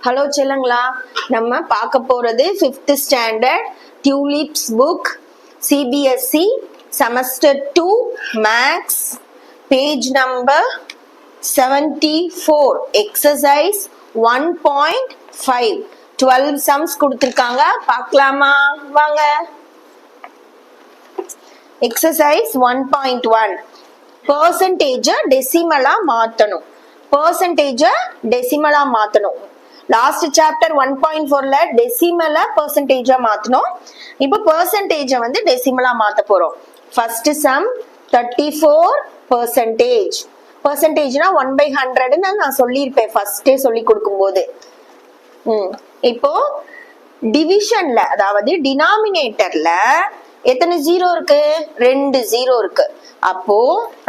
Hello செல்லங்களா, நம்ம பார்க்க போறது 5th standard tulips book CBSE semester 2 maths page number 74 exercise 1.5 12 sums கொடுத்திருக்காங்க. பார்க்கலாமா? வாங்க. எக்ஸசைஸ் 1.1 பெர்சன்டேஜ் டெசிமலா மாத்தணும். பெர்சன்டேஜ் டெசிமலா மாத்தணும். லாஸ்ட் சாப்டர் 1.4ல டெசிமலை பெர்சன்டேஜா மாத்தணும். இப்போ பெர்சன்டேஜ வந்து டெசிமலா மாத்த போறோம். First sum 34%. பெர்சன்டேஜ்னா 1/100 நான் சொல்லியிருப்பேன் ஃபர்ஸ்டே சொல்லி கொடுக்கும் போது. இப்போ டிவிஷன்ல, அதாவது டினாமினேட்டர்ல எத்தனை ஜீரோ இருக்கு? 2 ஜீரோ இருக்கு. அப்போ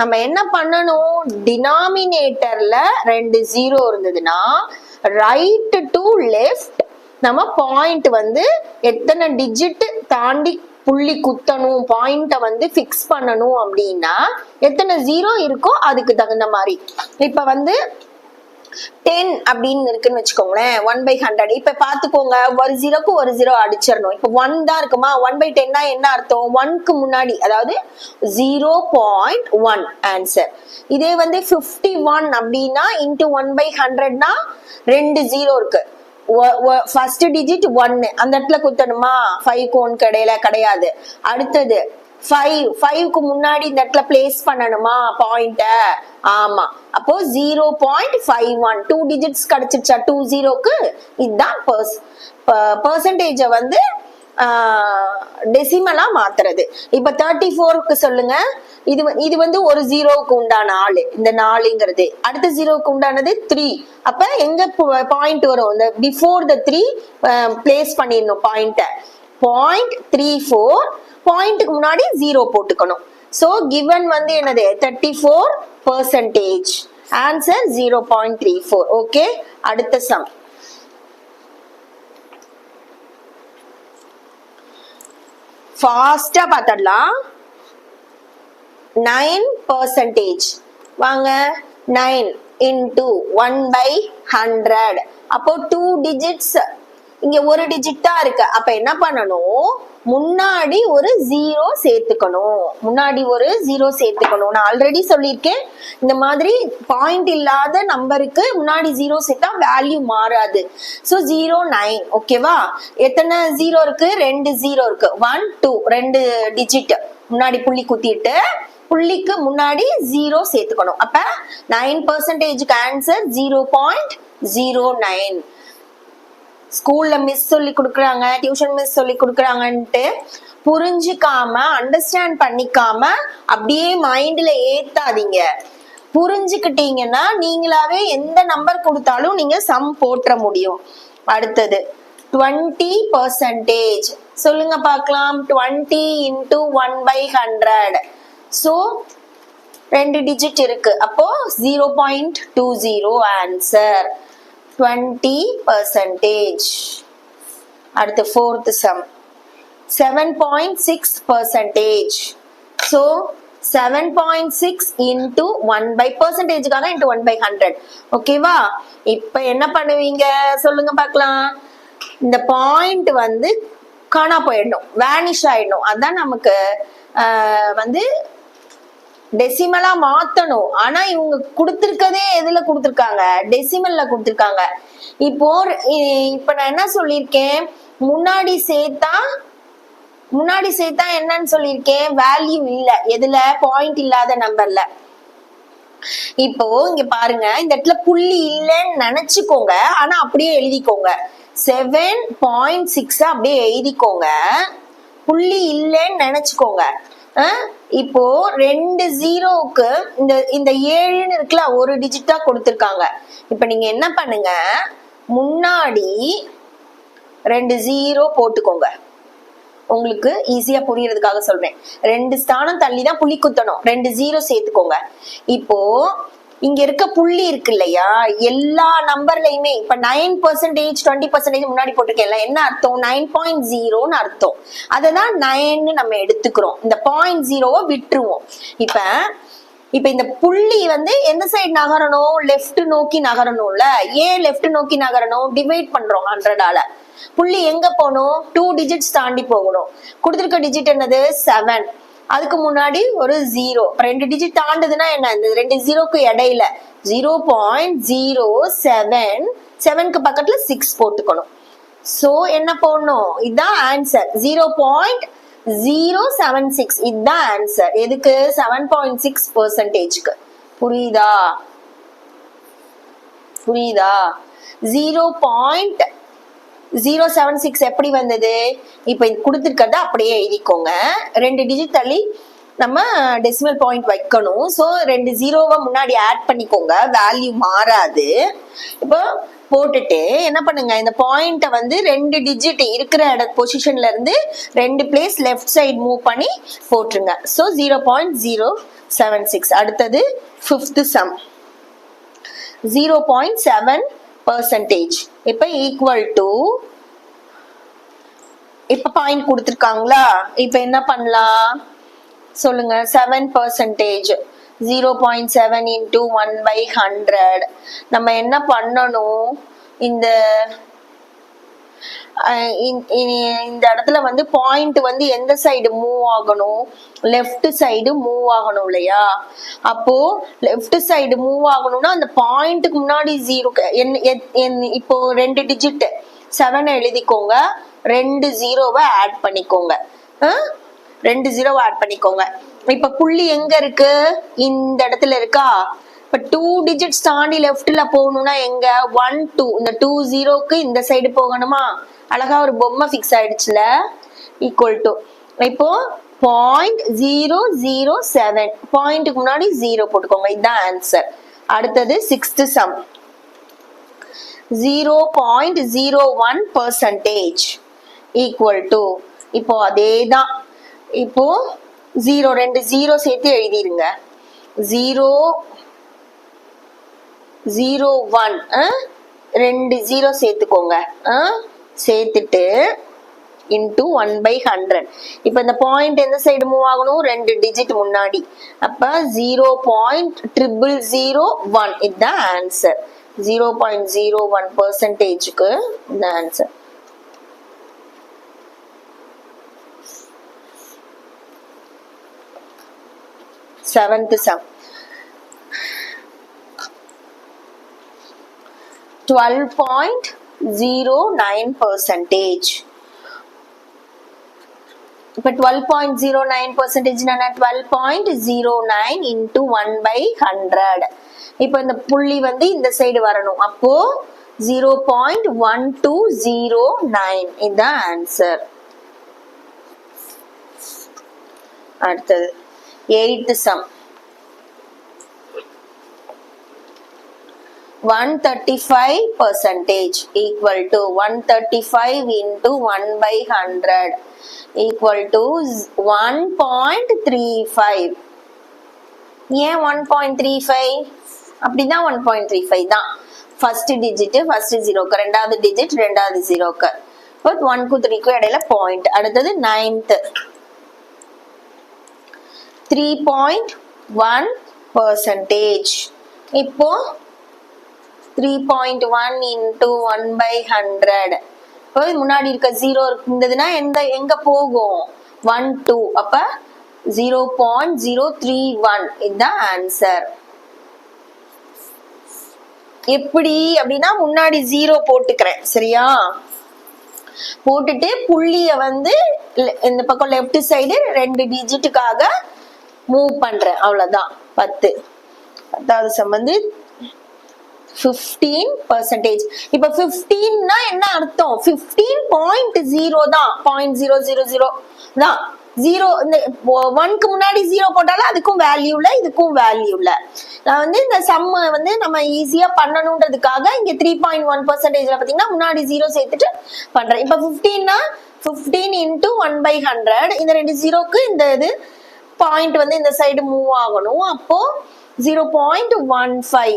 நம்ம என்ன பண்ணணும்? டினாமினேட்டர்ல 2 ஜீரோ இருந்ததுன்னா ரைட் டு லெஃப்ட் நம்ம பாயிண்ட் வந்து எத்தனை டிஜிட் தாண்டி புள்ளி குத்தணும், பாயிண்ட வந்து பிக்ஸ் பண்ணணும் அப்படின்னா எத்தனை ஜீரோ இருக்கோ அதுக்கு தகுந்த மாதிரி. இப்ப வந்து 10 அப்படின்னு இருக்குன்னு வச்சுக்கோங்களேன். 1/100. இப்ப பாத்துக்கோங்க, ஒரு ஜீரோக்கு ஒரு ஜீரோ அடிச்சிடணும். இப்ப 1 தான் இருக்குமா? 1/10 என்ன அர்த்தம்? 1க்கு முன்னாடி, அதாவது 0.1 ஆன்சர். இதே வந்து 51 அப்படின்னா இன்டு 1/100னா 2 ஜீரோ இருக்கு. ஃபர்ஸ்ட் டிஜிட் 1, அந்த இடத்துல குத்தணுமா? 5க்கு 1 கிடையாது. அடுத்தது 5க்கு முன்னாடி இந்த இடத்துல பிளேஸ் பண்ணணுமா பாயிண்ட? ஆமா. அப்போ 0.51 2 டிஜிட்ஸ் கிடைச்சிருச்சா? 2 ஜீரோக்கு. இதுதான் பெர்சன்டேஜ வந்து டெசிமலா மாத்துறது. இப்ப 34க்கு சொல்லுங்க. இது வந்து ஒரு ஜீரோவுக்கு உண்டான ஆளு, இந்த 4ங்கிறது. அடுத்த ஜீரோவுக்கு உண்டானது 3. அப்ப எங்க பாயிண்ட் வரும்? இந்த பிஃபோர் த 3 பிளேஸ் பண்ணிடணும் பாயிண்ட. 0.34 பாயிண்ட்டுக்கு முன்னாடி 0 போட்டுக்கணும். சோ given வந்து என்னது? 34%. ஆன்சர் 0.34. ஓகே, அடுத்த சம். ஃபாஸ்டா பார்த்தடலாம். 9%. வாங்க. 9 into 1/100. அப்போ 2 டிஜிட்ஸ், இங்க ஒரு டிஜிட் தான் இருக்கு. அப்ப என்ன பண்ணணும்? முன்னாடி ஒரு ஜீரோ சேர்த்துக்கணும். நான் ஆல்ரெடி சொல்லியிருக்கேன், இந்த மாதிரி பாயிண்ட் இல்லாத நம்பருக்கு முன்னாடி ஜீரோ சேர்த்தா வேல்யூ மாறாது. சோ 09. ஓகேவா? எத்தனை ஜீரோ இருக்கு? 2 ஜீரோ இருக்கு. 1 2 2 டிஜிட் முன்னாடி புள்ளி குத்திட்டு புள்ளிக்கு முன்னாடி ஜீரோ சேர்த்துக்கணும். அப்ப 9%க்கு ஆன்சர் 0.09. ஸ்கூல்ல மிஸ் சொல்லி கொடுக்குறாங்க, டியூஷன் மிஸ் சொல்லி கொடுக்குறாங்கன்ட்டு புரிஞ்சுக்காம, அண்டர்ஸ்டாண்ட் பண்ணிக்காம அப்படியே மைண்ட்ல ஏத்தாதீங்க. புரிஞ்சுக்கிட்டீங்கன்னா நீங்களாவே எந்த நம்பர் கொடுத்தாலும் நீங்க சம் போட்டுற முடியும். அடுத்தது 20%. சொல்லுங்க பார்க்கலாம். 20 into 1/100. சோ 2 டிஜிட் இருக்கு. அப்போ 0.20 ஆன்சர் 20%. அடுத்து 4th சம் 7.6%. so 7.6 into 1/percentageக்காக into 1/100. ஓகேவா? இப்ப என்ன பண்ணுவீங்க சொல்லுங்க பார்க்கலாம். இந்த பாயிண்ட் வந்து காணா போயிடணும், வேனிஷ் ஆயிடணும். அதான் நமக்கு வந்து டெசிமலா மாத்தணும். ஆனா இவங்க கொடுத்திருக்கதே எதுல கொடுத்திருக்காங்க? டெசிமல்ல கொடுத்திருக்காங்க. இப்ப நான் என்ன சொல்லியிருக்கேன்? முன்னாடி சேர்த்தா என்னன்னு சொல்லியிருக்கேன்? வேல்யூ இல்ல. எதுல? பாயிண்ட் இல்லாத நம்பர்ல. இப்போ இங்க பாருங்க, இந்த இடத்துல புள்ளி இல்லைன்னு நினைச்சுக்கோங்க. ஆனா அப்படியே எழுதிக்கோங்க. 7.6 அப்படியே எழுதிக்கோங்க. புள்ளி இல்லைன்னு நினைச்சுக்கோங்க. இப்போ 2 ஜீரோவுக்கு இந்த 7ன்னு இருக்குல்ல, ஒரு டிஜிட்டா கொடுத்திருக்காங்க. இப்ப நீங்க என்ன பண்ணுங்க? முன்னாடி 2 ஜீரோ போட்டுக்கோங்க. உங்களுக்கு ஈஸியா புரியறதுக்காக சொல்றேன். 2 ஸ்தானம் தள்ளி தான் புள்ளி குத்தணும். 2 ஜீரோ சேர்த்துக்கோங்க. இப்போ இங்க இருக்க புள்ளி இருக்கு இல்லையா, எல்லா நம்பர்லயுமே இப்ப 9%, 20% முன்னாடி போட்டிருக்கேன்ல, என்ன அர்த்தம்? 9.0ன்னு அர்த்தம். அததான் 9 நம்ம எடுத்துக்கிறோம். இந்த 0.0 விட்டுருவோம். இப்ப இப்ப இந்த புள்ளி வந்து எந்த சைடு நகரணும், லெஃப்ட் நோக்கி நகரணும்ல. ஏன் லெஃப்ட் நோக்கி நகரணும், டிவைட் பண்றோம் 100ஆல. புள்ளி எங்க போகணும், 2 டிஜிட்ஸ் தாண்டி போகணும். கொடுத்திருக்க டிஜிட் என்னது 7. அதுக்கு முன்னாடி ஒரு 0, 2 டிஜிட் தாண்டுதுன்னா என்ன, இந்த 2 ஜீரோக்கு இடையில 0.07, 7க்கு பக்கத்துல 6 போட்டுக்கணும். சோ என்ன போடணும், இதுதான் ஆன்சர். 0.076 இதுதான் ஆன்சர். எதுக்கு, 7.6%. புரியுதா? 0.076 எப்படி வந்தது? இப்ப கொடுத்திருக்கிறத அப்படியே எழுதிக்கோங்க. 2 டிஜிட் தள்ளி நம்ம டெசிமல் பாயிண்ட் வைக்கணும். சோ 2 ஜீரோவை முன்னாடி ஆட் பண்ணிக்கோங்க, வேல்யூ மாறாது. இப்போ போட்டுட்டு என்ன பண்ணுங்க, இந்த பாயிண்ட வந்து 2 டிஜிட் இருக்கிற பொசிஷன்ல இருந்து 2 பிளேஸ் லெஃப்ட் சைடு மூவ் பண்ணி போட்டுருங்க. சோ 0.076. அடுத்தது 5th சம் 0.7%. இப்ப ஈக்குவல் டு, இப்ப பாயிண்ட் கொடுத்திருக்காங்களா, இப்ப என்ன பண்ணலாம் சொல்லுங்க. 7%, 0.7 into 1/100. நம்ம என்ன பண்ணணும், இந்த இடத்துல வந்து பாயிண்ட் வந்து எந்த சைடு மூவ் ஆகணும், லெஃப்ட் சைடு மூவ் ஆகணும் இல்லையா. அப்போ லெஃப்ட் சைடு மூவ் ஆகணும்னா அந்த பாயிண்ட்டுக்கு முன்னாடி 0, இப்போ 2 டிஜிட் 7 எழுதிக்கோங்க, 2 ஜீரோவை ஆட் பண்ணிக்கோங்க. 2 ஜீரோவை ஆட் பண்ணிக்கோங்க. இப்ப புள்ளி எங்க இருக்கு, இந்த இடத்துல இருக்கா. இப்ப 2 டிஜிட்ஸ் தாண்டி லெஃப்ட்ல போகணும்னா எங்க, 1 2, இந்த 2 ஜீரோக்கு இந்த சைடு போகணுமா. அழகா ஒரு பொம்மை ஃபிக்ஸ் ஆயிடுச்சுல. ஈக்குவல் டு, இப்போ 0.007, பாயிண்ட்டுக்கு முன்னாடி 0 போட்டுக்கோங்க. இதுதான் ஆன்சர். அடுத்தது 6th சம் 0.01% ஈக்குவல் டு, இப்போ அதேதான். இப்போ 2 ஜீரோ சேர்த்து எழுதிருங்க. 0.01, 2 ஜீரோ சேர்த்துக்கோங்க. சேர்த்துட்டு இன்டு 1/100. இப்ப இந்த பாயிண்ட் எந்த சைடு மூவ் ஆகணும், 2 டிஜிட் முன்னாடி. அப்ப 0.0001 இதுதான் ஆன்சர். 0.01%க்கு இந்த ஆன்சர். 7th sum 12.09%. இப்ப 12.09% 12.09 into 1/100. இப்ப இந்த புள்ளி வந்து இந்த சைடு வரணும். அப்போ 0.1209 இதுதான் ஆன்சர். அடுத்தது 8th sum 135% equal to 135 into 1/100 equal to 1.35. ஏன் 1.35? அப்படிதான் 1.35 தான். ஃபர்ஸ்ட் டிஜிட் ஃபர்ஸ்ட் ஜீரோக்கு, ரெண்டாவது டிஜிட் ரெண்டாவது ஜீரோக்கு. 1 க்கு 3 க்கு இடையில பாயிண்ட். அடுத்தது 9th 3.1%. இப்போ 3.1 into 1/100. இப்போ முன்னாடி இருக்க 0 இருந்ததுன்னா எங்க போகும், 1 2. அப்ப 0.031 இதுதான் ஆன்சர். எப்படி அப்படின்னா முன்னாடி 0 போட்டுக்கிறேன், சரியா. போட்டுட்டு புள்ளிய வந்து இந்த பக்கம் லெஃப்ட் சைடு 2 டிஜிட்டுக்காக மூவ் பண்றேன், அவ்வளவுதான். 10வது சம் வந்து 15%. இப்ப 15னா என்ன அர்த்தம், 15.0 தான், 0.000 தான். 0 இந்த 1க்கு முன்னாடி 0 போட்டாலும் அதுக்கும் வேல்யூ இல்ல, இதுக்கும் வேல்யூ இல்ல. நான் வந்து இந்த சம் வந்து நம்ம ஈஸியா பண்ணணும்ன்றதுக்காக இங்க 3.1%ல பாத்தீங்கன்னா முன்னாடி 0 சேர்த்துட்டு பண்றேன். இப்ப 15னா 15 into 1/100. இந்த 2 ஜீரோக்கு இந்த இது பாயிண்ட் வந்து இந்த சைடு மூவ் ஆகணும். அப்போ 0.15.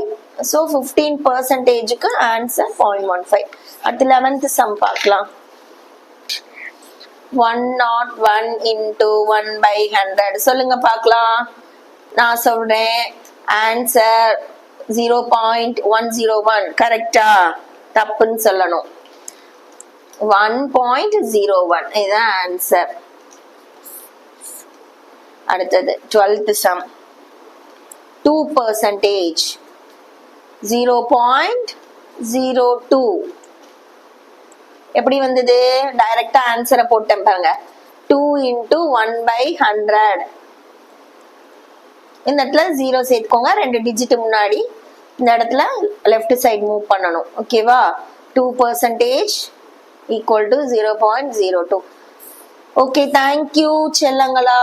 சோ 15%க்கு ஆன்சர் 0.15. அடுத்து 11th சம் பார்க்கலாம். 101 into 1/100 சொல்லுங்க பார்க்கலாம். நான் சொல்றேன் ஆன்சர் 0.101. கரெக்டா? தப்புன்னு சொல்லணும். 1.01 இதுதான் ஆன்சர். அடுத்தது 12th sum. 2%. 0.02. எப்படி வந்தது? டைரக்டா ஆன்சரை போட்டேன் பாருங்க. 2 into 1/100. இந்த இடத்துல 0 சேர்த்துக்கோங்க, 2 டிஜிட் முன்னாடி. இந்த இடத்துல லெஃப்ட் சைடு மூவ் பண்ணணும். ஓகேவா? 2% equal to 0.02. Okay, thank you செல்லங்களா.